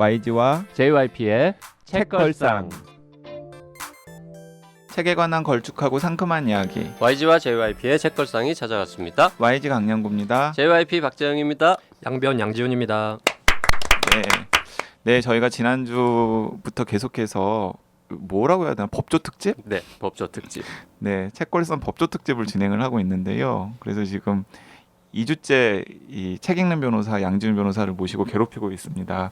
YG와 JYP의 책걸상. 책에 관한 걸쭉하고 상큼한 이야기. YG와 JYP의 책걸상이 찾아왔습니다. YG 강량구입니다. JYP 박재영입니다. 양변 양지훈입니다. 네, 저희가 지난주부터 계속해서 뭐라고 해야 되나? 법조 특집? 네, 법조 특집. 네, 책걸상 법조 특집을 진행을 하고 있는데요. 그래서 지금 2주째 이 책 읽는 변호사 양지훈 변호사를 모시고 괴롭히고 있습니다.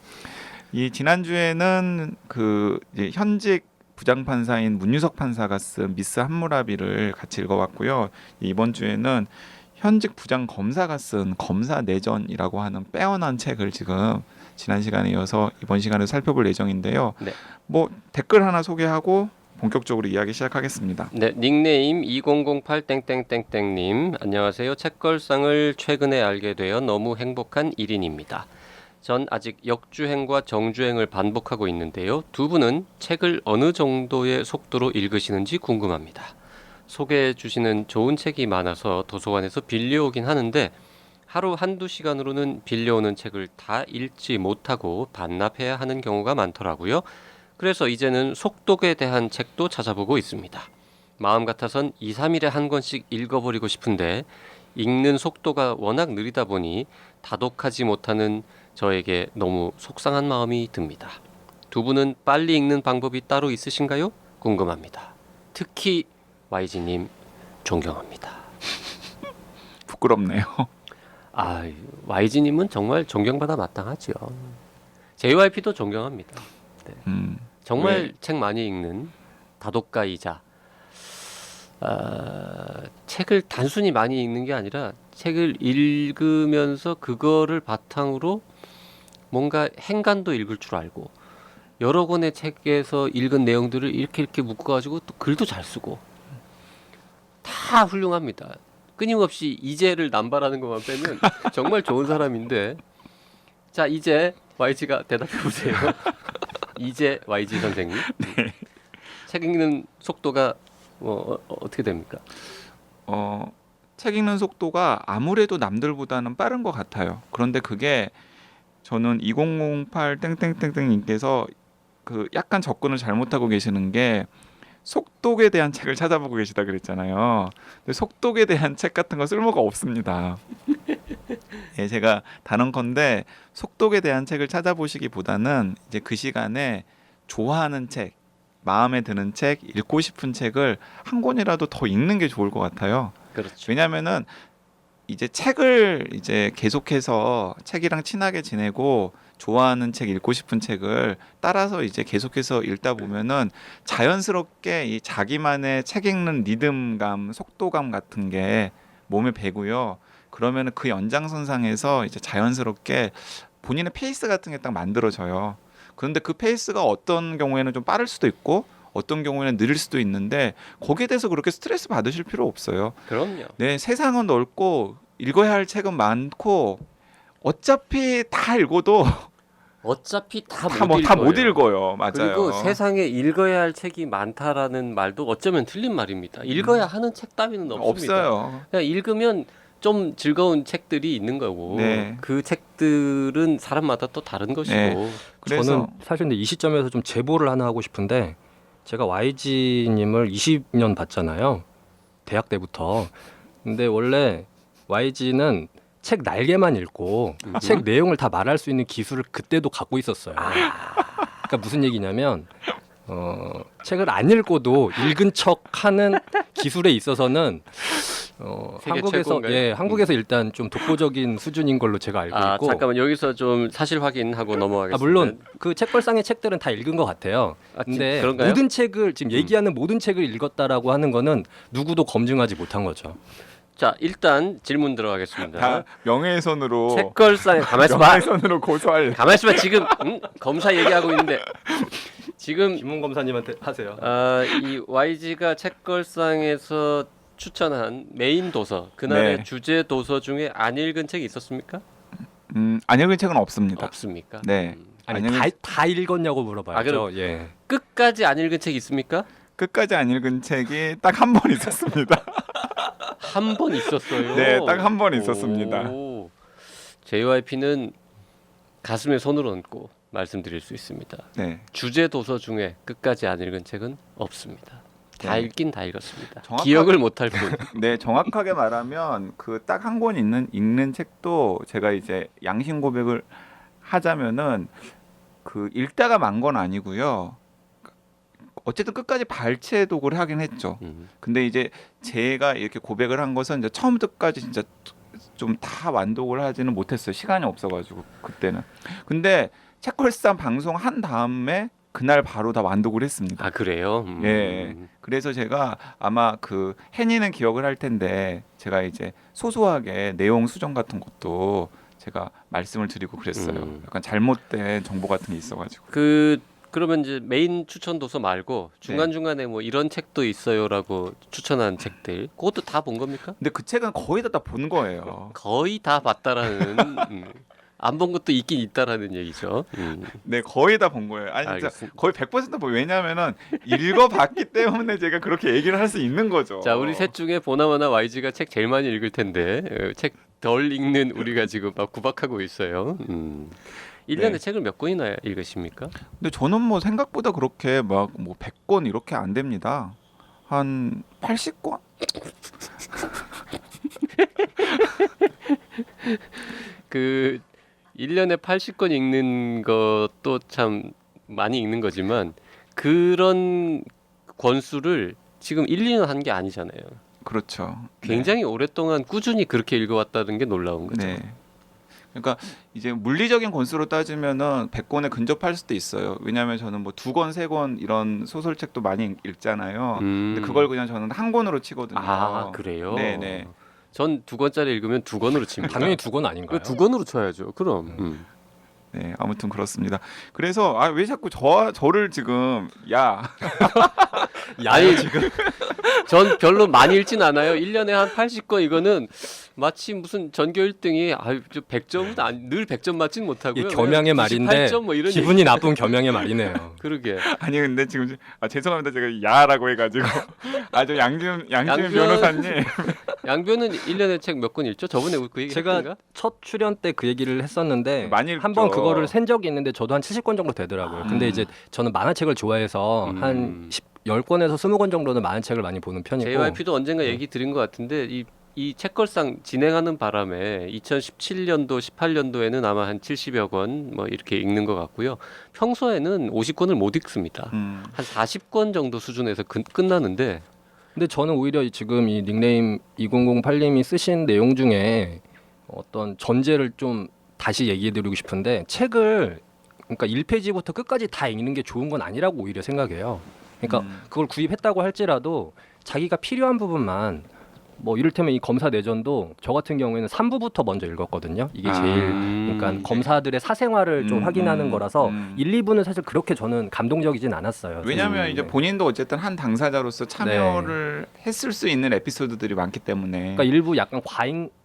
이 지난주에는 그 이제 현직 부장판사인 문유석 판사가 쓴 미스 함무라비를 같이 읽어봤고요. 이번 주에는 현직 부장 검사가 쓴 검사 내전이라고 하는 빼어난 책을 지금 지난 시간에 이어서 이번 시간에 살펴볼 예정인데요. 네. 뭐 댓글 하나 소개하고 본격적으로 이야기 시작하겠습니다. 네, 닉네임 2008땡땡땡땡님 안녕하세요. 책걸상을 최근에 알게 되어 너무 행복한 1인입니다. 전 아직 역주행과 정주행을 반복하고 있는데요. 두 분은 책을 어느 정도의 속도로 읽으시는지 궁금합니다. 소개해 주시는 좋은 책이 많아서 도서관에서 빌려오긴 하는데 하루 한두 시간으로는 빌려오는 책을 다 읽지 못하고 반납해야 하는 경우가 많더라고요. 그래서 이제는 속독에 대한 책도 찾아보고 있습니다. 마음 같아선 2, 3일에 한 권씩 읽어버리고 싶은데 읽는 속도가 워낙 느리다 보니 다독하지 못하는 저에게 너무 속상한 마음이 듭니다. 두 분은 빨리 읽는 방법이 따로 있으신가요? 궁금합니다. 특히 YG님 존경합니다. 부끄럽네요. YG님은 정말 존경받아 마땅하죠. JYP도 존경합니다. 네. 정말 왜? 책 많이 읽는 다독가이자 책을 단순히 많이 읽는 게 아니라 책을 읽으면서 그거를 바탕으로 뭔가 행간도 읽을 줄 알고 여러 권의 책에서 읽은 내용들을 이렇게 묶어가지고 또 글도 잘 쓰고 다 훌륭합니다. 끊임없이 이제를 남발하는 것만 빼면 정말 좋은 사람인데 자 이제 YG가 대답해 보세요. 이제 YG 선생님. 네. 책 읽는 속도가 어떻게 됩니까? 책 읽는 속도가 아무래도 남들보다는 빠른 것 같아요. 그런데 그게 저는 2008 땡땡땡땡님께서 그 약간 접근을 잘못하고 계시는 게 속독에 대한 책을 찾아보고 계시다 그랬잖아요. 근데 속독에 대한 책 같은 거 쓸모가 없습니다. 예, 제가 단언컨대 속독에 대한 책을 찾아보시기보다는 이제 그 시간에 좋아하는 책, 마음에 드는 책, 읽고 싶은 책을 한 권이라도 더 읽는 게 좋을 것 같아요. 그렇죠. 왜냐하면은 이제 책을 이제 계속해서 책이랑 친하게 지내고 좋아하는 책, 읽고 싶은 책을 따라서 이제 계속해서 읽다 보면은 자연스럽게 이 자기만의 책 읽는 리듬감, 속도감 같은 게 몸에 배고요. 그러면은 그 연장선상에서 이제 자연스럽게 본인의 페이스 같은 게 딱 만들어져요. 그런데 그 페이스가 어떤 경우에는 좀 빠를 수도 있고 어떤 경우에는 느릴 수도 있는데 거기에 대해서 그렇게 스트레스 받으실 필요 없어요. 그럼요. 네, 세상은 넓고 읽어야 할 책은 많고 어차피 다 읽어도 어차피 다 못 읽어요. 맞아요. 그리고 세상에 읽어야 할 책이 많다라는 말도 어쩌면 틀린 말입니다. 읽어야 하는 책 따위는 없습니다. 없어요. 그냥 읽으면 좀 즐거운 책들이 있는 거고 네. 그 책들은 사람마다 또 다른 것이고 네. 그래서 저는 사실 근데 이 시점에서 좀 제보를 하나 하고 싶은데 제가 YG님을 20년 봤잖아요. 대학 때부터. 근데 원래 YG는 책 날개만 읽고 책 내용을 다 말할 수 있는 기술을 그때도 갖고 있었어요. 그러니까 무슨 얘기냐면 책을 안 읽고도 읽은 척하는 기술에 있어서는 세계 한국에서 최고인가요? 한국에서 일단 좀 독보적인 수준인 걸로 제가 알고 있고. 잠깐만 여기서 좀 사실 확인하고 넘어가겠습니다. 물론 그 책벌상의 책들은 다 읽은 것 같아요. 근데 그런가요? 모든 책을 지금 얘기하는 모든 책을 읽었다라고 하는 거는 누구도 검증하지 못한 거죠. 자 일단 질문 들어가겠습니다. 다 명예훼손으로 책걸상에 가만있어 봐. 명예훼손으로 고소할. 가만있어 봐. 지금 검사 얘기하고 있는데 지금 김문 검사님한테 하세요. 이 YG가 책걸상에서 추천한 메인 도서 그날의 네. 주제 도서 중에 안 읽은 책이 있었습니까? 안 읽은 책은 없습니다. 없습니까? 네. 아니 안 읽은 다 읽었냐고 물어봐야죠. 그럼- 예. 끝까지 안 읽은 책 있습니까? 끝까지 안 읽은 책이 딱 한 번 있었습니다. 한 번 있었어요. 네, 딱 한 번 있었습니다. JYP는 가슴에 손을 얹고 말씀드릴 수 있습니다. 네. 주제 도서 중에 끝까지 안 읽은 책은 없습니다. 다 네. 읽긴 다 읽었습니다. 정확하게- 기억을 못할 뿐. 네, 정확하게 말하면 그 딱 한 권 읽는 책도 제가 이제 양심 고백을 하자면은 그 읽다가 만 건 아니고요. 어쨌든 끝까지 발췌독을 하긴 했죠. 근데 이제 제가 이렇게 고백을 한 것은 이제 처음부터까지 진짜 좀 다 완독을 하지는 못했어요. 시간이 없어가지고 그때는. 근데 책걸상 방송 한 다음에 그날 바로 다 완독을 했습니다. 아 그래요? 예. 그래서 제가 아마 그 혜니는 기억을 할 텐데 제가 이제 소소하게 내용 수정 같은 것도 제가 말씀을 드리고 그랬어요. 약간 잘못된 정보 같은 게 있어가지고. 그러면 이제 메인 추천 도서 말고 중간 중간에 뭐 이런 책도 있어요라고 추천한 책들 그것도 다 본 겁니까? 근데 그 책은 거의 다 본 거예요. 거의 다 봤다라는 안 본 것도 있긴 있다라는 얘기죠. 네, 거의 다 본 거예요. 아니 진짜 알겠습니다. 거의 100% 뭐 왜냐면은 읽어봤기 때문에 제가 그렇게 얘기를 할 수 있는 거죠. 자, 우리 셋 중에 보나마나 YG가 책 제일 많이 읽을 텐데 책 덜 읽는 우리가 지금 막 구박하고 있어요. 1년에 네. 책을 몇 권이나 읽으십니까? 근데 저는 뭐 생각보다 그렇게 막 뭐 100권 이렇게 안 됩니다. 한 80권? 그 1년에 80권 읽는 것도 참 많이 읽는 거지만 그런 권수를 지금 1, 2년 한 게 아니잖아요. 그렇죠. 굉장히 오랫동안 꾸준히 그렇게 읽어왔다는 게 놀라운 거죠. 네. 그러니까 이제 물리적인 권수로 따지면은 100권에 근접할 수도 있어요. 왜냐하면 저는 뭐 2권, 3권 이런 소설책도 많이 읽잖아요. 근데 그걸 그냥 저는 한 권으로 치거든요. 아 그래요? 네네. 전 2권짜리 읽으면 2권으로 칩니다. 당연히 2권 아닌가요? 2권으로 쳐야죠. 그럼. 네, 아무튼 그렇습니다. 그래서 왜 자꾸 저를 지금 아니 지금 전 별로 많이 읽진 않아요. 1년에 한 80권 이거는 마치 무슨 전교 1등이 100점은 늘 100점 맞진 못하고요. 이 겸양의 말인데 98점 뭐 이런 기분이 나쁜 겸양의 말이네요. 그러게. 아니 근데 지금 죄송합니다. 제가 야라고 해가지고 저 양지훈 변호사님 양변은 1년에 책 몇 권 읽죠? 저번에 그 얘기 제가 했던가? 첫 출연 때 그 얘기를 했었는데 많이 읽죠. 한번 그거를 센 적이 있는데 저도 한 70권 정도 되더라고요. 근데 이제 저는 만화책을 좋아해서 한 10권에서 20권 정도는 만화책을 많이 보는 편이고 JYP도 언젠가 얘기 드린 것 같은데 이 책걸상 진행하는 바람에 2017년도, 18년도에는 아마 한 70여 권 뭐 이렇게 읽는 것 같고요. 평소에는 50권을 못 읽습니다. 한 40권 정도 수준에서 끝나는데 근데 저는 오히려 지금 이 닉네임 2008님이 쓰신 내용 중에 어떤 전제를 좀 다시 얘기해드리고 싶은데 책을 그러니까 1페이지부터 끝까지 다 읽는 게 좋은 건 아니라고 오히려 생각해요. 그러니까 그걸 구입했다고 할지라도 자기가 필요한 부분만 뭐 이를테면 이 검사 내전도 저 같은 경우에는 3부부터 먼저 읽었거든요. 이게 제일 그러니까 검사들의 사생활을 좀 확인하는 거라서 1, 2부는 사실 그렇게 저는 감동적이진 않았어요. 왜냐하면 이제 본인도 어쨌든 한 당사자로서 참여를 네. 했을 수 있는 에피소드들이 많기 때문에 그러니까 일부 약간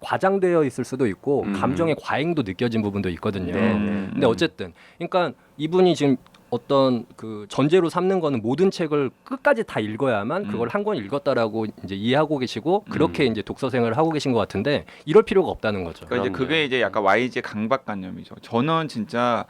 과장되어 있을 수도 있고 감정의 과잉도 느껴진 부분도 있거든요. 근데 어쨌든 그러니까 이분이 지금 어떤 그 전제로 삼는 거는 모든 책을 끝까지 다 읽어야만 그걸 한 권 읽었다라고 이제 이해하고 계시고 그렇게 이제 독서 생활을 하고 계신 것 같은데 이럴 필요가 없다는 거죠. 그러니까 이제 그게 이제 약간 YG의 강박관념이죠. 저는 진짜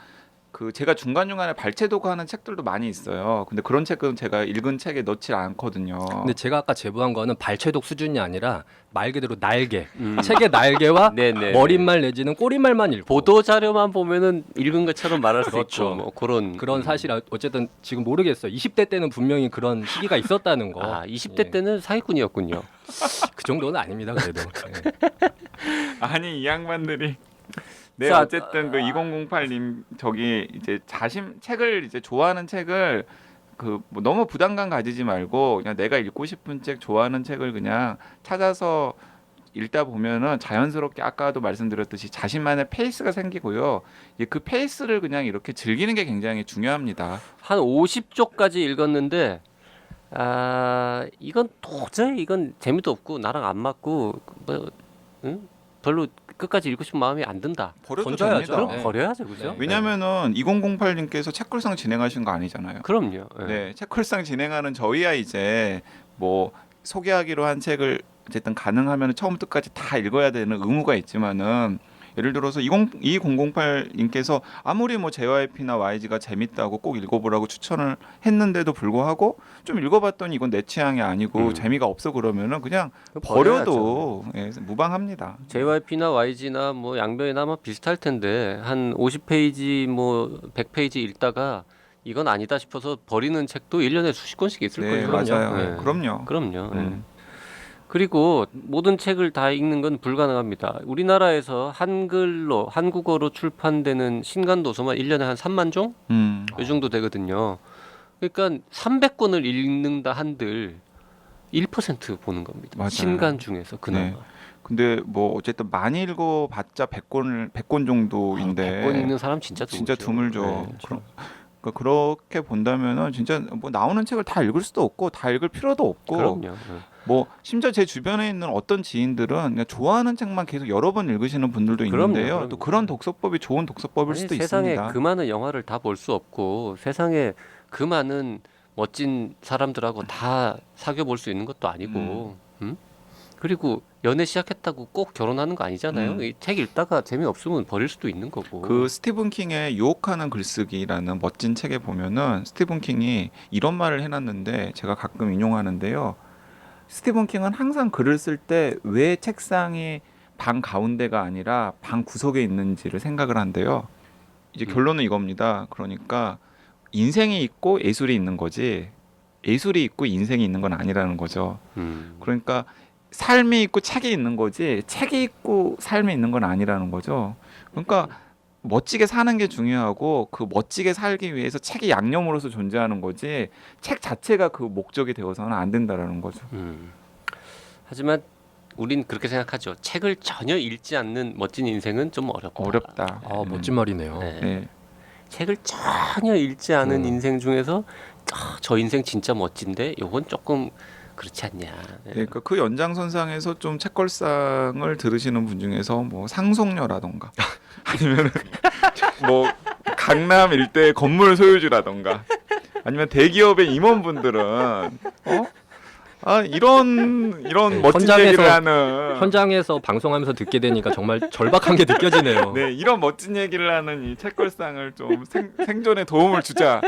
그 제가 중간중간에 발췌독 하는 책들도 많이 있어요. 근데 그런 책은 제가 읽은 책에 넣지 않거든요. 근데 제가 아까 제보한 거는 발췌독 수준이 아니라 말 그대로 날개, 책의 날개와 네네. 머릿말 내지는 꼬리말만 읽고 보도 자료만 보면은 읽은 것처럼 말할 수 그렇죠. 있죠. 뭐 그런 사실 어쨌든 지금 모르겠어요. 20대 때는 분명히 그런 시기가 있었다는 거. 20대 예. 때는 사기꾼이었군요. 그 정도는 아닙니다. 그래도. 예. 아니 이 양반들이 네 자, 어쨌든 그 2008님 저기 이제 책을 이제 좋아하는 책을 그 뭐 너무 부담감 가지지 말고 그냥 내가 읽고 싶은 책 좋아하는 책을 그냥 찾아서 읽다 보면은 자연스럽게 아까도 말씀드렸듯이 자신만의 페이스가 생기고요. 그 페이스를 그냥 이렇게 즐기는 게 굉장히 중요합니다. 한 50쪽까지 읽었는데 이건 재미도 없고 나랑 안 맞고 별로 끝까지 읽고 싶은 마음이 안 든다. 버려도 던져야죠. 됩니다. 그럼 버려야죠, 그죠? 네. 왜냐면은 2008님께서 책걸상 진행하신 거 아니잖아요. 그럼요. 네, 책걸상 진행하는 저희야 이제 뭐 소개하기로 한 책을 어쨌든 가능하면 처음부터 끝까지 다 읽어야 되는 의무가 있지만은 예를 들어서 2008님께서 아무리 뭐 JYP나 YG가 재밌다고 꼭 읽어보라고 추천을 했는데도 불구하고 좀 읽어봤더니 이건 내 취향이 아니고 재미가 없어 그러면은 그냥 버려도 예, 무방합니다. JYP나 YG나 뭐 양변이나 아마 비슷할 텐데 한 50페이지 뭐 100페이지 읽다가 이건 아니다 싶어서 버리는 책도 1년에 수십 권씩 있을 네, 거예요. 맞아요. 네. 그럼요. 그럼요. 네. 음. 그리고 모든 책을 다 읽는 건 불가능합니다. 우리나라에서 한국어로 출판되는 신간 도서만 1년에 한 3만 종? 이 정도 되거든요. 그러니까 300권을 읽는다 한들 1% 보는 겁니다. 맞아요. 신간 중에서 그나마. 네. 근데 뭐 어쨌든 많이 읽어봤자 100권 정도인데 100권 읽는 사람 진짜 드물죠. 네, 그러니까 그렇게 본다면은 진짜 뭐 나오는 책을 다 읽을 수도 없고 다 읽을 필요도 없고 그럼요. 네. 뭐 심지어 제 주변에 있는 어떤 지인들은 그냥 좋아하는 책만 계속 여러 번 읽으시는 분들도 있는데요. 그럼요. 또 그런 독서법이 좋은 독서법일 아니, 수도 세상에 있습니다. 그 많은 영화를 다 볼 수 없고 세상에 그 많은 멋진 사람들하고 다 사귀어 볼 수 있는 것도 아니고 그리고 연애 시작했다고 꼭 결혼하는 거 아니잖아요. 이 책 읽다가 재미없으면 버릴 수도 있는 거고. 그 스티븐 킹의 유혹하는 글쓰기라는 멋진 책에 보면은 스티븐 킹이 이런 말을 해놨는데 제가 가끔 인용하는데요. 스티븐 킹은 항상 글을 쓸 때 왜 책상이 방 가운데가 아니라 방 구석에 있는지를 생각을 한대요. 이제 결론은 이겁니다. 그러니까 인생이 있고 예술이 있는 거지 예술이 있고 인생이 있는 건 아니라는 거죠. 그러니까 삶이 있고 책이 있는 거지 책이 있고 삶이 있는 건 아니라는 거죠. 그러니까 멋지게 사는 게 중요하고 그 멋지게 살기 위해서 책이 양념으로서 존재하는 거지 책 자체가 그 목적이 되어서는 안 된다라는 거죠. 하지만 우린 그렇게 생각하죠. 책을 전혀 읽지 않는 멋진 인생은 좀 어렵다. 아, 멋진 말이네요. 네. 네. 책을 전혀 읽지 않은 인생 중에서 저 인생 진짜 멋진데 요건 조금 그렇지 않냐. 네. 그러니까 그 연장선상에서 좀 책걸상을 들으시는 분 중에서 뭐 상속녀라던가 아니면 뭐 강남 일대 건물 소유주라던가 아니면 대기업의 임원분들은 이런 멋진 현장에서- 얘기를 하는 현장에서 방송하면서 듣게 되니까 정말 절박한 게 느껴지네요. 네 이런 멋진 얘기를 하는 이 책걸상을 좀 생존에 도움을 주자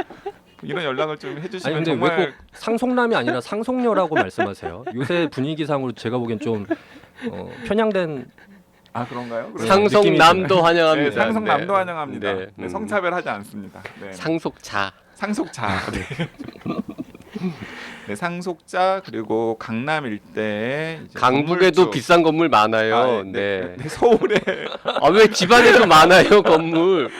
이런 연락을 좀 아니 해주시면 근데 정말 왜 꼭 상속남이 아니라 상속녀라고 말씀하세요? 요새 분위기상으로 제가 보기엔 좀 편향된 그런가요? 네, 상속남도 환영합니다. 네, 상속남도 네. 환영합니다. 네. 네, 성차별하지 않습니다. 네. 상속자. 상속자. 네. 네, 상속자 그리고 강남 일대에 이제 강북에도 건물주. 비싼 건물 많아요. 네. 네. 서울에 왜 집안에도 많아요 건물?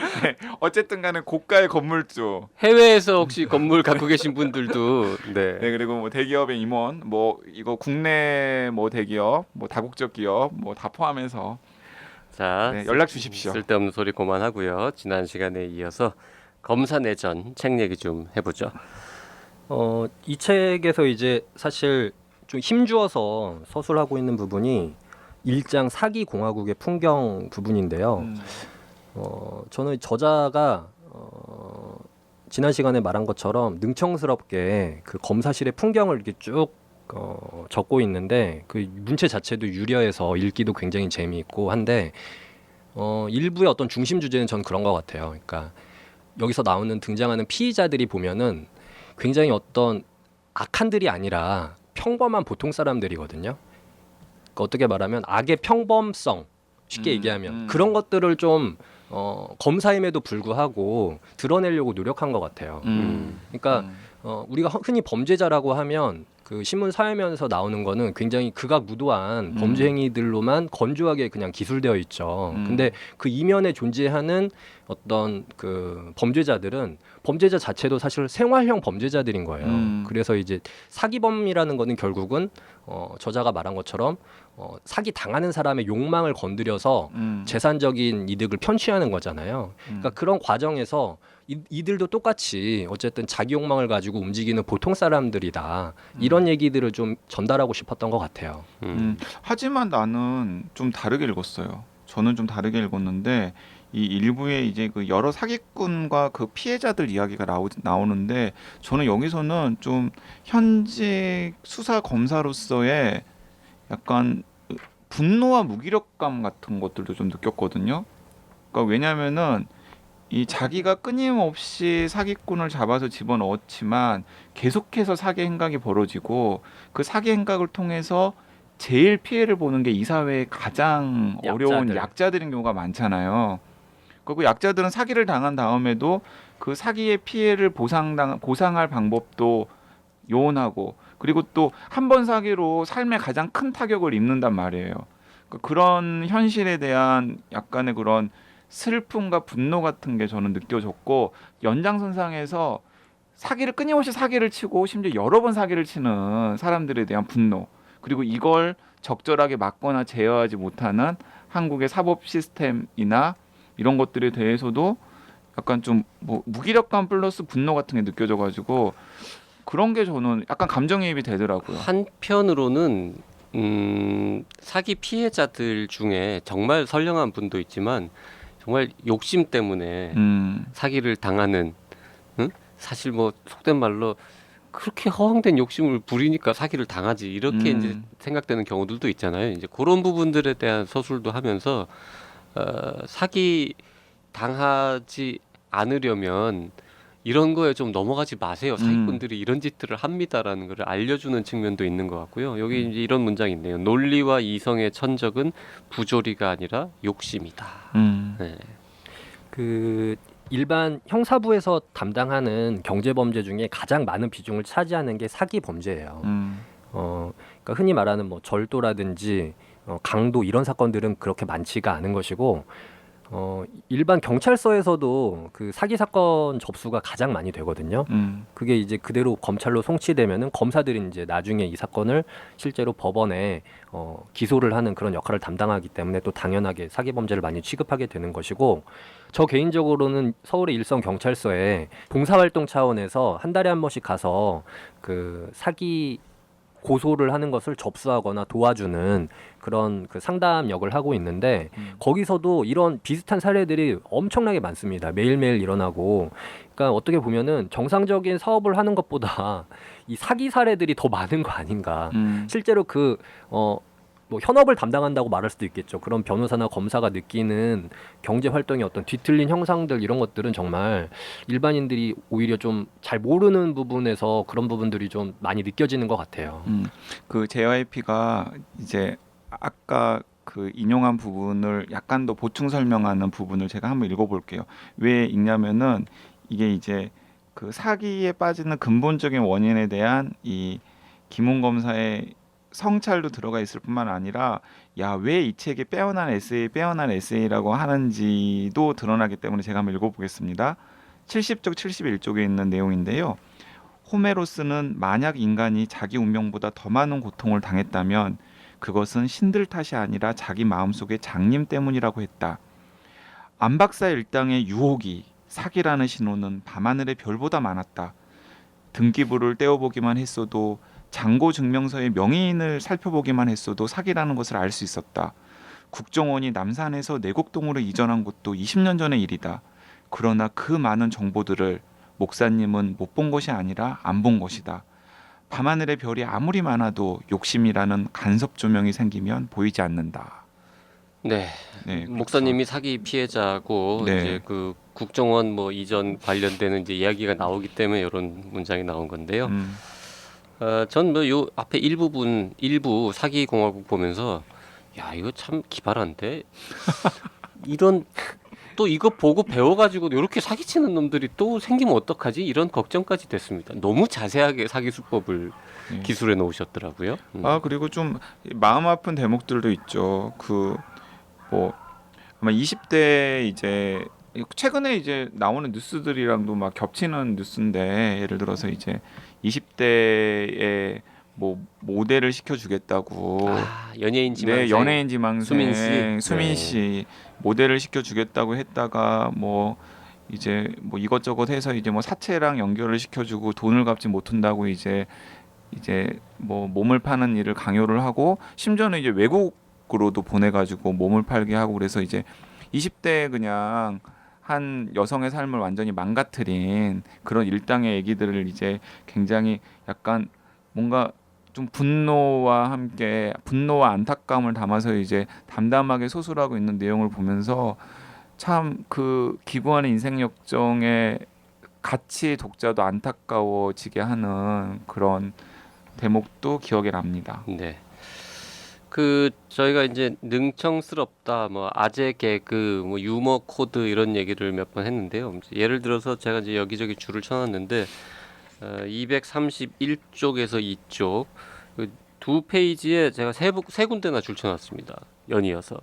어쨌든 간에 고가의 건물주. 해외에서 혹시 건물 갖고 계신 분들도 네. 네, 그리고 뭐 대기업의 임원, 뭐 이거 국내 뭐 대기업, 뭐 다국적 기업 뭐 다 포함해서 자, 네, 연락 주십시오. 쓸데없는 소리 그만하고요. 지난 시간에 이어서 검사내전 책 얘기 좀 해보죠. 이 책에서 이제 사실 좀 힘주어서 서술하고 있는 부분이 1장 사기 공화국의 풍경 부분인데요. 저는 저자가 지난 시간에 말한 것처럼 능청스럽게 그 검사실의 풍경을 이렇게 쭉 적고 있는데 그 문체 자체도 유려해서 읽기도 굉장히 재미있고 한데 일부의 어떤 중심 주제는 전 그런 것 같아요. 그러니까 여기서 나오는 등장하는 피의자들이 보면은 굉장히 어떤 악한들이 아니라 평범한 보통 사람들이거든요. 그러니까 어떻게 말하면 악의 평범성 쉽게 얘기하면 그런 것들을 좀 검사임에도 불구하고 드러내려고 노력한 것 같아요. 그러니까 우리가 흔히 범죄자라고 하면 그 신문 사회면에서 나오는 거는 굉장히 극악무도한 범죄 행위들로만 건조하게 그냥 기술되어 있죠. 근데 그 이면에 존재하는 어떤 그 범죄자들은 범죄자 자체도 사실 생활형 범죄자들인 거예요. 그래서 이제 사기범이라는 거는 결국은 저자가 말한 것처럼 사기 당하는 사람의 욕망을 건드려서 재산적인 이득을 편취하는 거잖아요. 그러니까 그런 과정에서 이들도 똑같이 어쨌든 자기 욕망을 가지고 움직이는 보통 사람들이다. 이런 얘기들을 좀 전달하고 싶었던 것 같아요. 하지만 나는 좀 다르게 읽었어요. 저는 좀 다르게 읽었는데 이 일부에 이제 그 여러 사기꾼과 그 피해자들 이야기가 나오는데 저는 여기서는 좀 현직 수사 검사로서의 약간 분노와 무기력감 같은 것들도 좀 느꼈거든요. 그러니까 왜냐면은 이 자기가 끊임없이 사기꾼을 잡아서 집어넣었지만 계속해서 사기 행각이 벌어지고 그 사기 행각을 통해서 제일 피해를 보는 게 이 사회의 가장 어려운 약자들. 약자들인 경우가 많잖아요. 그리고 약자들은 사기를 당한 다음에도 그 사기의 피해를 보상할 방법도 요원하고 그리고 또 한 번 사기로 삶에 가장 큰 타격을 입는단 말이에요. 그러니까 그런 현실에 대한 약간의 그런 슬픔과 분노 같은 게 저는 느껴졌고 연장선상에서 사기를 끊임없이 사기를 치고 심지어 여러 번 사기를 치는 사람들에 대한 분노 그리고 이걸 적절하게 막거나 제어하지 못하는 한국의 사법 시스템이나 이런 것들에 대해서도 약간 좀 뭐 무기력감 플러스 분노 같은 게 느껴져가지고 그런 게 저는 약간 감정이입이 되더라고요. 한편으로는 사기 피해자들 중에 정말 선량한 분도 있지만 정말 욕심 때문에 사기를 당하는 사실 뭐 속된 말로 그렇게 허황된 욕심을 부리니까 사기를 당하지 이렇게 이제 생각되는 경우들도 있잖아요. 이제 그런 부분들에 대한 서술도 하면서 사기 당하지 않으려면 이런 거에 좀 넘어가지 마세요. 사기꾼들이 이런 짓들을 합니다라는 걸 알려주는 측면도 있는 것 같고요. 여기 이제 이런 문장이 있네요. 논리와 이성의 천적은 부조리가 아니라 욕심이다. 네. 그 일반 형사부에서 담당하는 경제 범죄 중에 가장 많은 비중을 차지하는 게 사기 범죄예요. 그러니까 흔히 말하는 뭐 절도라든지 강도 이런 사건들은 그렇게 많지가 않은 것이고 일반 경찰서에서도 그 사기 사건 접수가 가장 많이 되거든요. 그게 이제 그대로 검찰로 송치되면은 검사들이 이제 나중에 이 사건을 실제로 법원에 기소를 하는 그런 역할을 담당하기 때문에 또 당연하게 사기 범죄를 많이 취급하게 되는 것이고 저 개인적으로는 서울의 일선 경찰서에 봉사활동 차원에서 한 달에 한 번씩 가서 그 사기 고소를 하는 것을 접수하거나 도와주는 그런 그 상담 역을 하고 있는데 거기서도 이런 비슷한 사례들이 엄청나게 많습니다. 매일매일 일어나고 그러니까 어떻게 보면은 정상적인 사업을 하는 것보다 이 사기 사례들이 더 많은 거 아닌가. 실제로 뭐 현업을 담당한다고 말할 수도 있겠죠. 그런 변호사나 검사가 느끼는 경제 활동의 어떤 뒤틀린 형상들 이런 것들은 정말 일반인들이 오히려 좀 잘 모르는 부분에서 그런 부분들이 좀 많이 느껴지는 것 같아요. 그 JYP가 이제 아까 그 인용한 부분을 약간 더 보충 설명하는 부분을 제가 한번 읽어볼게요. 왜 읽냐면은 이게 이제 그 사기에 빠지는 근본적인 원인에 대한 이 김웅 검사의 성찰도 들어가 있을 뿐만 아니라 야, 왜 이 책에 빼어난 에세이라고 하는지도 드러나기 때문에 제가 한번 읽어보겠습니다. 70쪽 71쪽에 있는 내용인데요. 호메로스는 만약 인간이 자기 운명보다 더 많은 고통을 당했다면 그것은 신들 탓이 아니라 자기 마음속의 장님 때문이라고 했다. 안박사 일당의 유혹이 사기라는 신호는 밤하늘의 별보다 많았다. 등기부를 떼어보기만 했어도 장고 증명서의 명의인을 살펴보기만 했어도 사기라는 것을 알 수 있었다. 국정원이 남산에서 내곡동으로 이전한 것도 20년 전의 일이다. 그러나 그 많은 정보들을 목사님은 못 본 것이 아니라 안 본 것이다. 밤하늘의 별이 아무리 많아도 욕심이라는 간섭 조명이 생기면 보이지 않는다. 네. 네, 목사님이 사기 피해자고 네. 이제 그 국정원 뭐 이전 관련되는 이제 이야기가 나오기 때문에 이런 문장이 나온 건데요. 전 뭐 요 앞에 일부 사기 공화국 보면서 야 이거 참 기발한데 이런 또 이거 보고 배워가지고 이렇게 사기치는 놈들이 또 생기면 어떡하지 이런 걱정까지 됐습니다. 너무 자세하게 사기 수법을 네. 기술해 놓으셨더라고요. 그리고 좀 마음 아픈 대목들도 있죠. 그 뭐 아마 20대 이제 최근에 이제 나오는 뉴스들이랑도 막 겹치는 뉴스인데 예를 들어서 이제 20대에 뭐 모델을 시켜주겠다고 연예인 지망생 네, 연예인 지망생 수민 씨. 씨 모델을 시켜주겠다고 했다가 뭐 이제 뭐 이것저것 해서 이제 뭐 사채랑 연결을 시켜주고 돈을 갚지 못한다고 이제 뭐 몸을 파는 일을 강요를 하고 심지어는 이제 외국으로도 보내가지고 몸을 팔게 하고 그래서 이제 20대 그냥 한 여성의 삶을 완전히 망가뜨린 그런 일당의 얘기들을 이제 굉장히 약간 뭔가 좀 분노와 함께 분노와 안타까움을 담아서 이제 담담하게 소설하고 있는 내용을 보면서 참 그 기구하는 인생 역정에 같이 독자도 안타까워지게 하는 그런 대목도 기억에 납니다. 네. 그 저희가 이제 능청스럽다, 뭐 아재 개그, 뭐 유머 코드 이런 얘기를 몇 번 했는데요. 예를 들어서 제가 이제 여기저기 줄을 쳐놨는데 231쪽에서 2쪽 그 두 페이지에 제가 세 군데나 줄 쳐놨습니다. 연이어서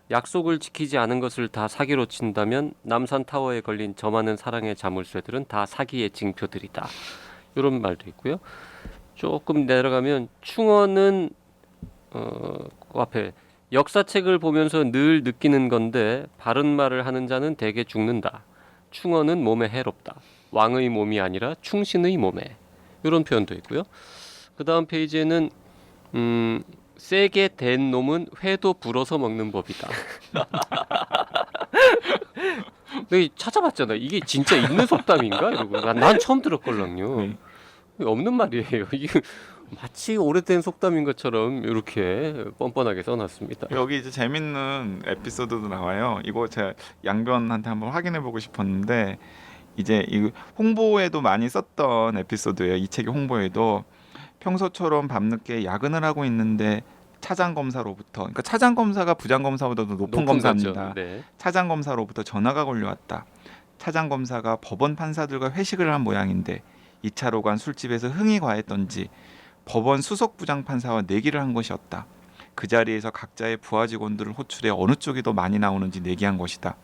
약속을 지키지 않은 것을 다 사기로 친다면 남산 타워에 걸린 저 많은 사랑의 자물쇠들은 다 사기의 징표들이다. 이런 말도 있고요. 조금 내려가면 충언은 그 앞에 역사책을 보면서 늘 느끼는 건데 바른 말을 하는 자는 대개 죽는다. 충언은 몸에 해롭다. 왕의 몸이 아니라 충신의 몸에. 이런 표현도 있고요. 그 다음 페이지에는 세게 된 놈은 회도 불어서 먹는 법이다. 내가 찾아봤잖아. 이게 진짜 있는 속담인가? 이러고 난 처음 들었걸랑요. 없는 말이에요. 이게 마치 오래된 속담인 것처럼 이렇게 뻔뻔하게 써놨습니다. 여기 이제 재밌는 에피소드도 나와요. 이거 제가 양변한테 한번 확인해보고 싶었는데 이제 이 홍보에도 많이 썼던 에피소드예요. 이 책의 홍보에도 평소처럼 밤늦게 야근을 하고 있는데 차장 검사로부터, 그러니까 차장 검사가 부장 검사보다도 높은 검사입니다. 거죠. 네. 차장 검사로부터 전화가 걸려왔다. 차장 검사가 법원 판사들과 회식을 한 모양인데 2차로 간 술집에서 흥이 과했던지 법원 수석 부장 판사와 내기를 한 것이었다. 그 자리에서 각자의 부하 직원들을 호출해 어느 쪽이 더 많이 나오는지 내기한 것이다.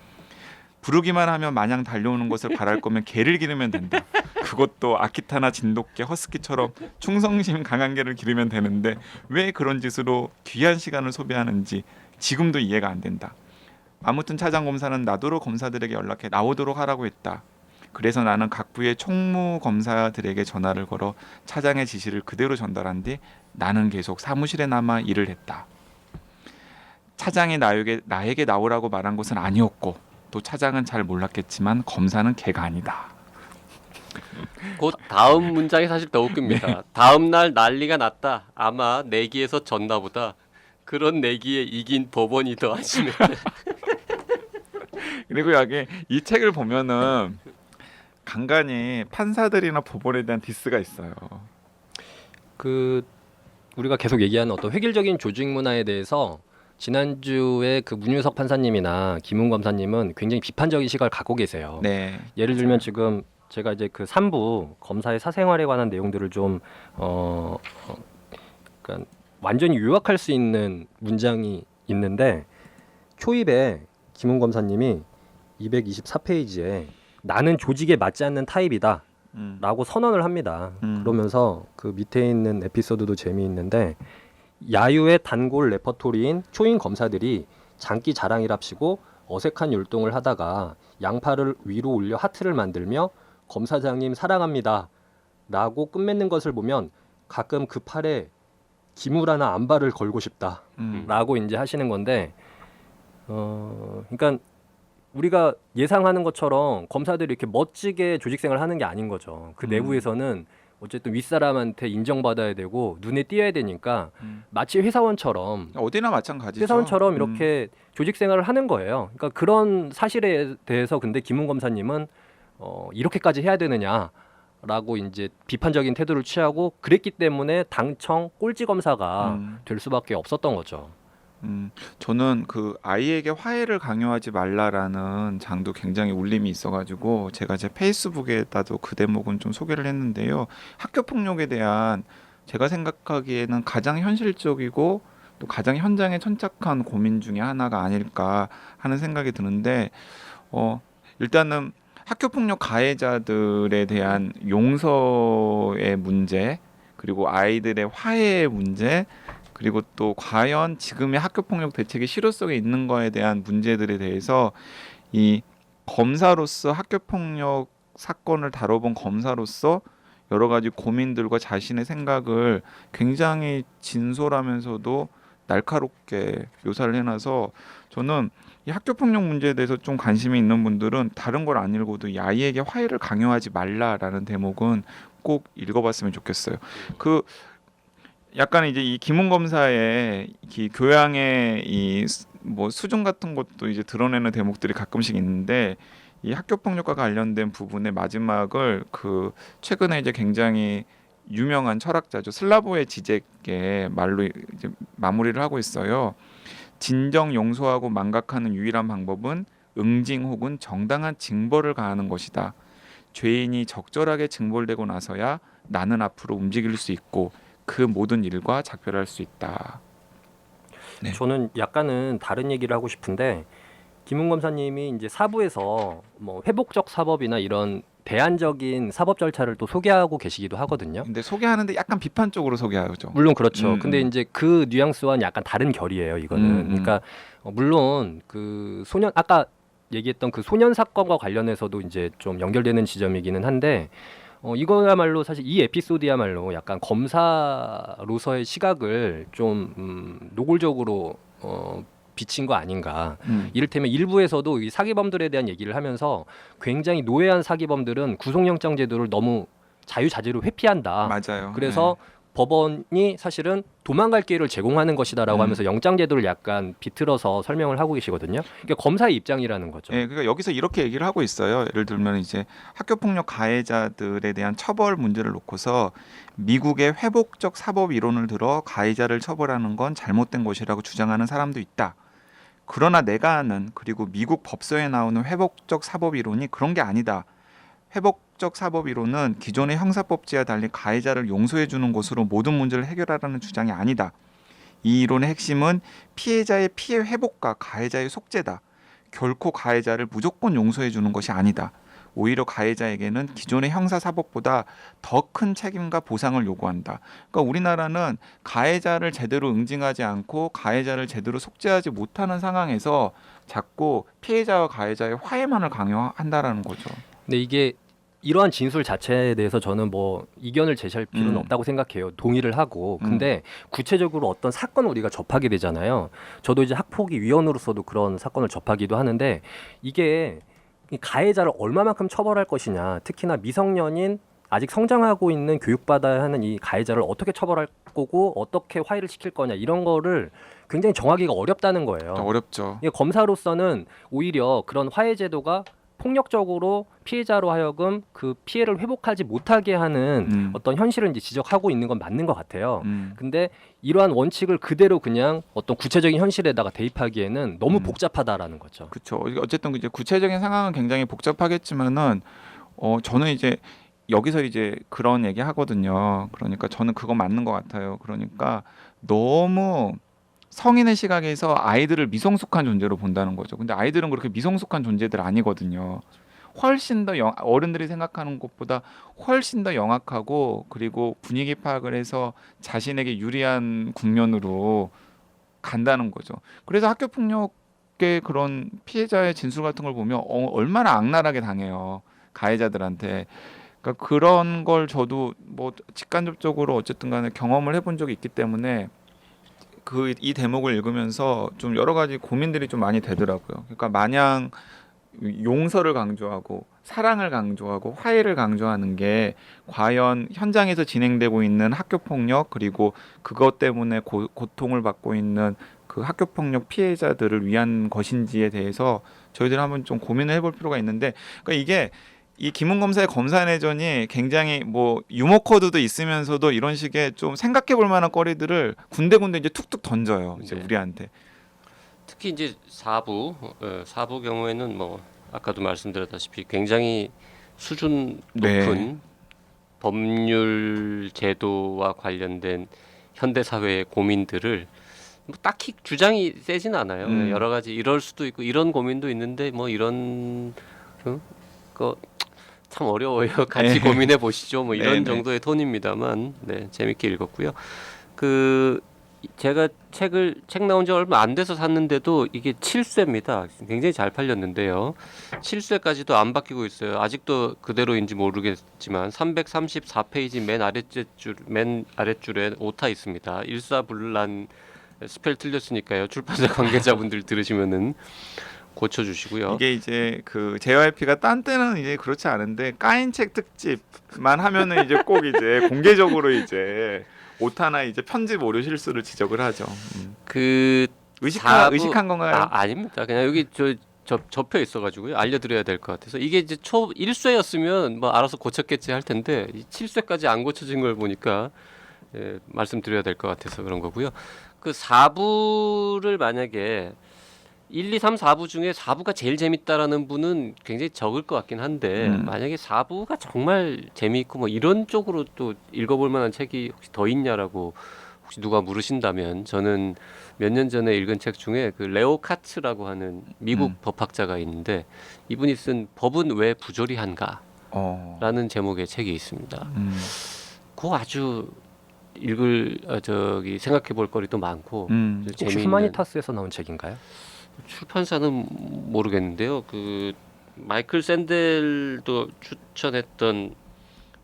부르기만 하면 마냥 달려오는 것을 바랄 거면 개를 기르면 된다. 그것도 아키타나 진돗개, 허스키처럼 충성심 강한 개를 기르면 되는데 왜 그런 짓으로 귀한 시간을 소비하는지 지금도 이해가 안 된다. 아무튼 차장 검사는 나더러 검사들에게 연락해 나오도록 하라고 했다. 그래서 나는 각 부의 총무 검사들에게 전화를 걸어 차장의 지시를 그대로 전달한 뒤 나는 계속 사무실에 남아 일을 했다. 차장이 나에게 나오라고 말한 것은 아니었고 또 차장은 잘 몰랐겠지만 검사는 개가 아니다. 곧 다음 문장이 사실 더 웃깁니다. 다음 날 난리가 났다. 아마 내기에서 졌나 보다. 그런 내기에 이긴 법원이 더 안심했다. 그리고 여기 이 책을 보면은 간간히 판사들이나 법원에 대한 디스가 있어요. 그 우리가 계속 얘기하는 어떤 획일적인 조직 문화에 대해서 지난주에 그 문유석 판사님이나 김웅 검사님은 굉장히 비판적인 시각을 갖고 계세요. 네. 예를 들면 지금 제가 이제 그 3부 검사의 사생활에 관한 내용들을 좀 그러니까 완전히 요약할 수 있는 문장이 있는데 초입에 김웅 검사님이 224페이지에 나는 조직에 맞지 않는 타입이다 라고 선언을 합니다. 그러면서 그 밑에 있는 에피소드도 재미있는데 야유의 단골 레퍼토리인 초임 검사들이 장기 자랑이랍시고 어색한 율동을 하다가 양팔을 위로 올려 하트를 만들며 검사장님 사랑합니다 라고 끝맺는 것을 보면 가끔 그 팔에 기물 하나 안발을 걸고 싶다 라고 이제 하시는 건데 그러니까 우리가 예상하는 것처럼 검사들이 이렇게 멋지게 조직생활을 하는 게 아닌 거죠. 그 내부에서는 어쨌든 윗사람한테 인정받아야 되고 눈에 띄어야 되니까 마치 회사원처럼 어디나 마찬가지죠. 회사원처럼 이렇게 조직생활을 하는 거예요. 그러니까 그런 사실에 대해서 근데 김웅 검사님은 이렇게까지 해야 되느냐라고 이제 비판적인 태도를 취하고 그랬기 때문에 당청 꼴찌 검사가 될 수밖에 없었던 거죠. 저는 그 아이에게 화해를 강요하지 말라라는 장도 굉장히 울림이 있어가지고 제가 제 페이스북에다도 그 대목은 좀 소개를 했는데요. 학교 폭력에 대한 제가 생각하기에는 가장 현실적이고 또 가장 현장에 천착한 고민 중에 하나가 아닐까 하는 생각이 드는데 일단은 학교 폭력 가해자들에 대한 용서의 문제 그리고 아이들의 화해의 문제 그리고 또 과연 지금의 학교폭력 대책이 실효성에 있는 거에 대한 문제들에 대해서 이 검사로서 학교폭력 사건을 다뤄본 검사로서 여러 가지 고민들과 자신의 생각을 굉장히 진솔하면서도 날카롭게 묘사를 해놔서 저는 이 학교폭력 문제에 대해서 좀 관심이 있는 분들은 다른 걸 안 읽어도 이 아이에게 화해를 강요하지 말라라는 대목은 꼭 읽어봤으면 좋겠어요. 약간 이제 이 기문 검사의 이 교양의 이 뭐 수준 같은 것도 이제 드러내는 대목들이 가끔씩 있는데 이 학교 폭력과 관련된 부분의 마지막을 그 최근에 이제 굉장히 유명한 철학자죠 슬라보의 지적의 말로 이제 마무리를 하고 있어요. 진정 용서하고 망각하는 유일한 방법은 응징 혹은 정당한 징벌을 가하는 것이다. 죄인이 적절하게 징벌되고 나서야 나는 앞으로 움직일 수 있고 그 모든 일과 작별할 수 있다. 네. 저는 약간은 다른 얘기를 하고 싶은데 김웅 검사님이 이제 사부에서 뭐 회복적 사법이나 이런 대안적인 사법 절차를 또 소개하고 계시기도 하거든요. 근데 소개하는데 약간 비판적으로 소개하죠. 물론 그렇죠. 근데 음. 이제 그 뉘앙스와는 약간 다른 결이에요. 이거는. 그러니까 물론 그 소년 아까 얘기했던 그 소년 사건과 관련해서도 이제 좀 연결되는 지점이기는 한데 이거야말로 사실 이 에피소드야말로 약간 검사로서의 시각을 좀 노골적으로 비친 거 아닌가. 이를테면 일부에서도 이 사기범들에 대한 얘기를 하면서 굉장히 노예한 사기범들은 구속영장 제도를 너무 자유자재로 회피한다. 맞아요. 그래서 법원이 사실은 도망갈 기회를 제공하는 것이다라고 하면서 영장 제도를 약간 비틀어서 설명을 하고 계시거든요. 그러니까 검사의 입장이라는 거죠. 네, 그러니까 여기서 이렇게 얘기를 하고 있어요. 예를 들면 이제 학교폭력 가해자들에 대한 처벌 문제를 놓고서 미국의 회복적 사법 이론을 들어 가해자를 처벌하는 건 잘못된 것이라고 주장하는 사람도 있다. 그러나 내가 아는 그리고 미국 법서에 나오는 회복적 사법 이론이 그런 게 아니다. 회복적 사법 이론은 기존의 형사법제와 달리 가해자를 용서해 주는 것으로 모든 문제를 해결하라는 주장이 아니다. 이 이론의 핵심은 피해자의 피해 회복과 가해자의 속죄다. 결코 가해자를 무조건 용서해 주는 것이 아니다. 오히려 가해자에게는 기존의 형사사법보다 더 큰 책임과 보상을 요구한다. 그러니까 우리나라는 가해자를 제대로 응징하지 않고 가해자를 제대로 속죄하지 못하는 상황에서 자꾸 피해자와 가해자의 화해만을 강요한다라는 거죠. 근데 이게 이러한 진술 자체에 대해서 저는 뭐 이견을 제시할 필요는 없다고 생각해요. 동의를 하고. 근데 구체적으로 어떤 사건을 우리가 접하게 되잖아요. 저도 이제 학폭위 위원으로서도 그런 사건을 접하기도 하는데 이게 이 가해자를 얼마만큼 처벌할 것이냐. 특히나 미성년인 아직 성장하고 있는 교육받아야 하는 이 가해자를 어떻게 처벌할 거고 어떻게 화해를 시킬 거냐 이런 거를 굉장히 정하기가 어렵다는 거예요. 어렵죠. 이게 검사로서는 오히려 그런 화해 제도가 폭력적으로 피해자로 하여금 그 피해를 회복하지 못하게 하는 어떤 현실을 이제 지적하고 있는 건 맞는 것 같아요. 근데 이러한 원칙을 그대로 그냥 어떤 구체적인 현실에다가 대입하기에는 너무 복잡하다라는 거죠. 그렇죠. 어쨌든 이제 구체적인 상황은 굉장히 복잡하겠지만은 저는 이제 여기서 이제 그런 얘기 하거든요. 그러니까 저는 그거 맞는 것 같아요. 그러니까 너무 성인의 시각에서 아이들을 미성숙한 존재로 본다는 거죠. 근데 아이들은 그렇게 미성숙한 존재들 아니거든요. 훨씬 더 어른들이 생각하는 것보다 훨씬 더 영악하고 그리고 분위기 파악을 해서 자신에게 유리한 국면으로 간다는 거죠. 그래서 학교 폭력의 그런 피해자의 진술 같은 걸 보면 얼마나 악랄하게 당해요. 가해자들한테. 그러니까 그런 걸 저도 뭐 직간접적으로 어쨌든 간에 경험을 해본 적이 있기 때문에 이 대목을 읽으면서 좀 여러 가지 고민들이 좀 많이 되더라고요. 그러니까 마냥 용서를 강조하고 사랑을 강조하고 화해를 강조하는 게 과연 현장에서 진행되고 있는 학교 폭력 그리고 그것 때문에 고통을 받고 있는 그 학교 폭력 피해자들을 위한 것인지에 대해서 저희들 한번 좀 고민을 해볼 필요가 있는데, 그러니까 이게 이 김웅 검사의 검사 내전이 굉장히 뭐 유머 코드도 있으면서도 이런 식의 좀 생각해볼 만한 거리들을 군데군데 이제 툭툭 던져요. 이제 네. 우리한테. 특히 이제 사부 경우에는 뭐 아까도 말씀드렸다시피 굉장히 수준 높은 네. 법률 제도와 관련된 현대 사회의 고민들을 뭐 딱히 주장이 세진 않아요. 여러 가지 이럴 수도 있고 이런 고민도 있는데 뭐 이런 거 참 어려워요. 같이 고민해 보시죠. 뭐 이런 정도의 톤입니다만, 네, 재밌게 읽었고요. 제가 책 나온 지 얼마 안 돼서 샀는데도 이게 7쇄입니다. 굉장히 잘 팔렸는데요. 7쇄까지도 안 바뀌고 있어요. 아직도 그대로인지 모르겠지만 334페이지 맨 아랫줄에 오타 있습니다. 일사불란 스펠 틀렸으니까요. 출판사 관계자분들 들으시면은 고쳐주시고요. 이게 이제 그 JYP가 딴 때는 이제 그렇지 않은데 까인 책 특집만 하면은 이제 꼭 이제 공개적으로 이제 오타나 이제 편집 오류 실수를 지적을 하죠. 그 의식한 건가요? 아닙니다. 그냥 여기 접혀 있어가지고요. 알려드려야 될 것 같아서 이게 이제 초 1쇄였으면 뭐 알아서 고쳤겠지 할 텐데 7쇄까지 안 고쳐진 걸 보니까 말씀드려야 될 것 같아서 그런 거고요. 그 4부를 만약에 1, 2, 3, 4부 중에 4부가 제일 재밌다라는 분은 굉장히 적을 것 같긴 한데 만약에 4부가 정말 재미있고 뭐 이런 쪽으로 또 읽어볼 만한 책이 혹시 더 있냐라고 혹시 누가 물으신다면 저는 몇 년 전에 읽은 책 중에 그 레오 카츠라고 하는 미국 법학자가 있는데 이분이 쓴 법은 왜 부조리한가라는 제목의 책이 있습니다. 그거 아주 생각해 볼 거리도 많고 혹시 재미있는 휴마니타스에서 나온 책인가요? 출판사는 모르겠는데요. 그 마이클 샌델도 추천했던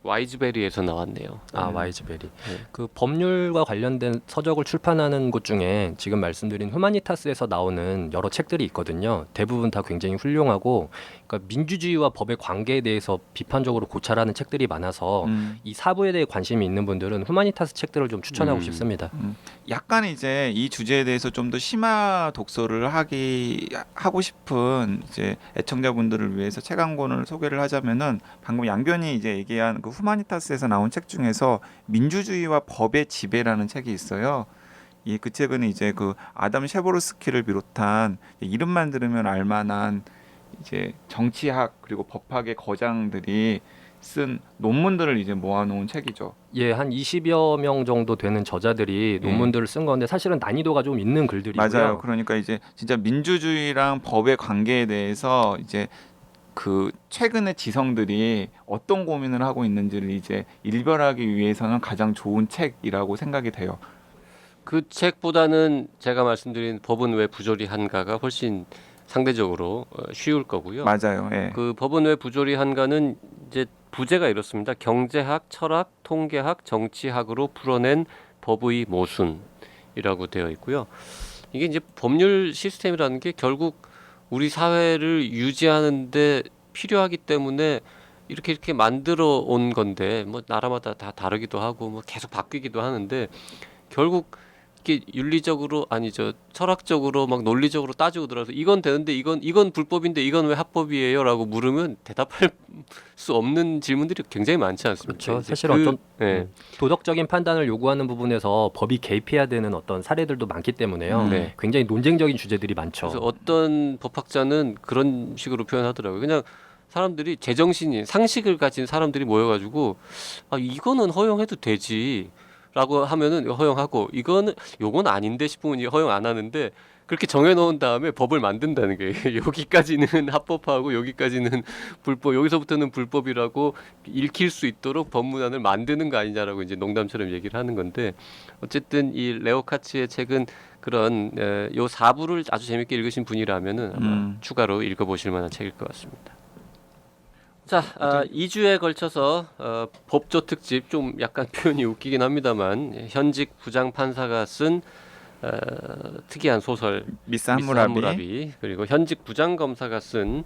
와이즈베리에서 나왔네요. 와이즈베리. 네. 그 법률과 관련된 서적을 출판하는 곳 중에 지금 말씀드린 휴마니타스에서 나오는 여러 책들이 있거든요. 대부분 다 굉장히 훌륭하고, 그러니까 민주주의와 법의 관계에 대해서 비판적으로 고찰하는 책들이 많아서 이 사부에 대해 관심이 있는 분들은 휴마니타스 책들을 좀 추천하고 싶습니다. 약간 이제 이 주제에 대해서 좀 더 심화 독서를 하고 싶은 이제 애청자분들을 위해서 책 한 권을 소개를 하자면은 방금 양변이 이제 얘기한 그 후마니타스에서 나온 책 중에서 민주주의와 법의 지배라는 책이 있어요. 그 책은 이제 그 아담 셰보르스키를 비롯한 이름만 들으면 알만한 이제 정치학 그리고 법학의 거장들이 쓴 논문들을 이제 모아놓은 책이죠. 한 20여 명 정도 되는 저자들이 논문들을 쓴 건데 사실은 난이도가 좀 있는 글들이고요. 맞아요. 그러니까 이제 진짜 민주주의랑 법의 관계에 대해서 이제 그 최근의 지성들이 어떤 고민을 하고 있는지를 이제 일별하기 위해서는 가장 좋은 책이라고 생각이 돼요. 그 책보다는 제가 말씀드린 법은 왜 부조리한가가 훨씬 상대적으로 쉬울 거고요. 맞아요. 예. 그 법은 왜 부조리한가는 이제 부제가 이렇습니다. 경제학, 철학, 통계학, 정치학으로 풀어낸 법의 모순이라고 되어 있고요. 이게 이제 법률 시스템이라는 게 결국 우리 사회를 유지하는데 필요하기 때문에 이렇게 만들어 온 건데 뭐 나라마다 다 다르기도 하고 뭐 계속 바뀌기도 하는데 결국 이게 윤리적으로 아니죠 철학적으로 막 논리적으로 따지고 들어서 이건 되는데 이건 불법인데 이건 왜 합법이에요라고 물으면 대답할 수 없는 질문들이 굉장히 많지 않습니까? 그렇죠. 사실 어떤 네. 도덕적인 판단을 요구하는 부분에서 법이 개입해야 되는 어떤 사례들도 많기 때문에요. 네. 굉장히 논쟁적인 주제들이 많죠. 그래서 어떤 법학자는 그런 식으로 표현하더라고요. 그냥 사람들이 제정신인 상식을 가진 사람들이 모여가지고 이거는 허용해도 되지라고 하면은 허용하고 요건 아닌데 싶으면 허용 안 하는데 그렇게 정해놓은 다음에 법을 만든다는 게 여기까지는 합법하고 여기까지는 불법 여기서부터는 불법이라고 읽힐 수 있도록 법문안을 만드는 거 아니냐라고 이제 농담처럼 얘기를 하는 건데 어쨌든 이 레오 카츠의 책은 그런 요 4부를 아주 재밌게 읽으신 분이라면은 아마 추가로 읽어보실 만한 책일 것 같습니다. 자, 2주에 걸쳐서 법조 특집 좀 약간 표현이 웃기긴 합니다만 현직 부장판사가 쓴 특이한 소설 미스 함무라비 함무라비 그리고 현직 부장검사가 쓴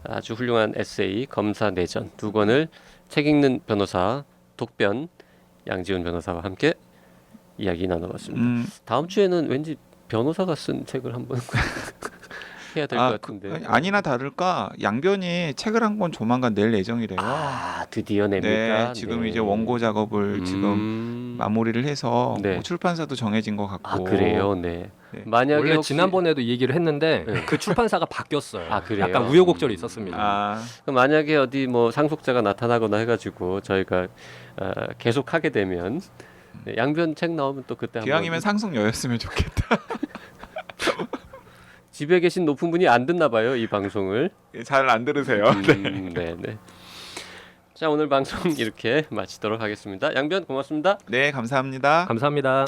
아주 훌륭한 에세이 검사 내전 두 권을 책 읽는 변호사 독변 양지훈 변호사와 함께 이야기 나눠봤습니다. 다음 주에는 왠지 변호사가 쓴 책을 한번 해야 될 것 같은데. 아니나 다를까 양변이 책을 한 권 조만간 낼 예정이래요. 드디어 냅니까? 네, 지금 이제 원고 작업을 지금 마무리를 해서 네. 뭐 출판사도 정해진 것 같고. 그래요, 네. 네. 만약에 원래 혹시 지난번에도 이 얘기를 했는데 네. 그 출판사가 바뀌었어요. 그래요? 약간 우여곡절이 있었습니다. 그럼 만약에 어디 뭐 상속자가 나타나거나 해가지고 저희가 계속 하게 되면 양변 책 나오면 또 그때 기왕이면 상속녀였으면 좋겠다. 집에 계신 높은 분이 안 듣나 봐요 이 방송을. 잘 안 들으세요. 네. 자 오늘 방송 이렇게 마치도록 하겠습니다. 양변 고맙습니다. 네, 감사합니다. 감사합니다.